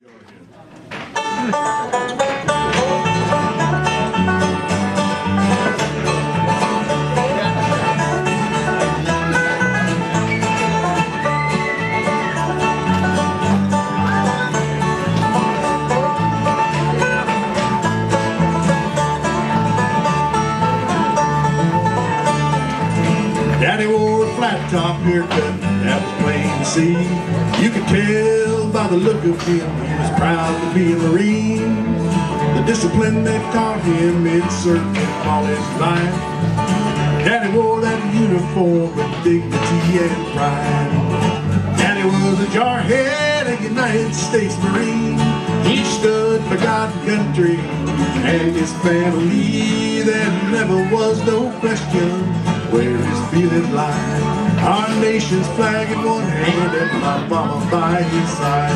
Daddy wore a flat top haircut, that was plain to see. You could tell by the look of him, he was proud to be a Marine. The discipline they taught him, it served him all his life. Daddy wore that uniform with dignity and pride. Daddy was a jarhead, a United States Marine. He stood for God and country and his family. There never was no question where his feelings lie. Our nation's flag in one hand and my mama by his side.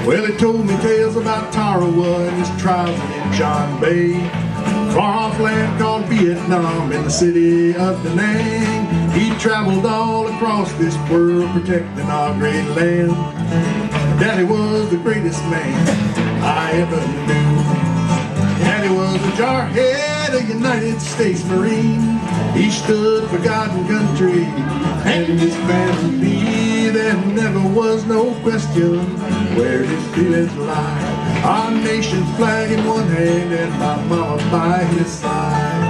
Well, he told me tales about Tarawa and his trials in John Bay, far off land called Vietnam in the city of Da Nang. He traveled all across this world protecting our great land. Daddy was the greatest man I ever knew. Daddy was a jarhead, a United States Marine. He stood for God and country and his family. There never was no question where his feelings lie. Our nation's flag in one hand and my mama by his side.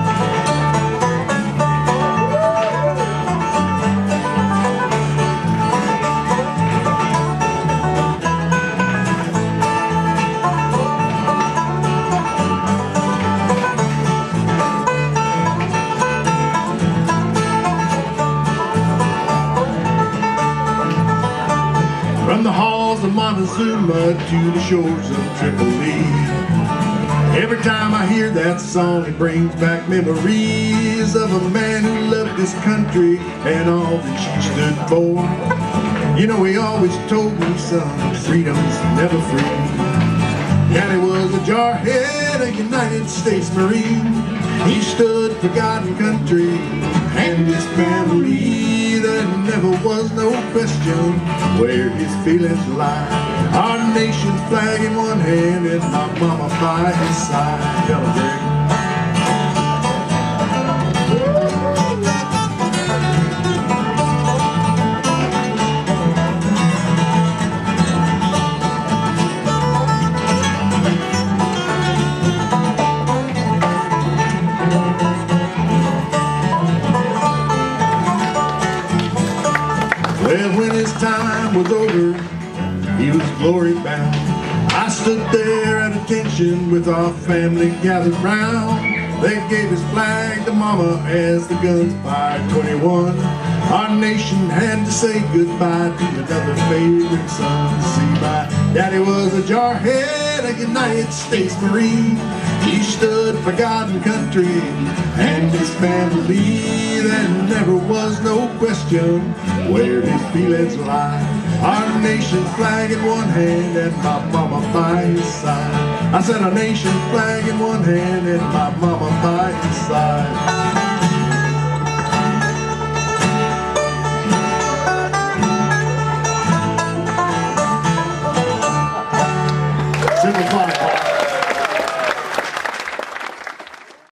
From the halls of Montezuma to the shores of Tripoli, every time I hear that song it brings back memories of a man who loved his country and all that she stood for. You know, he always told me, son, freedom's never free. Daddy was a jarhead, a United States Marine. He stood for God and country and his family. There never was no question where his feelings lie. Our nation's flag in one hand and my mama by his side. Tell him, Greg. Well, when his time was over, he was glory bound. I stood there at attention with our family gathered round. They gave his flag to mama as the guns fired 21. Our nation had to say goodbye to another favorite son. See, my daddy was a jarhead, a United States Marine. He stood for God and country and his family. There never was no question where his feelings lie. Our nation's flag in one hand and my mama by his side. I said our nation's flag in one hand and my mama by his side.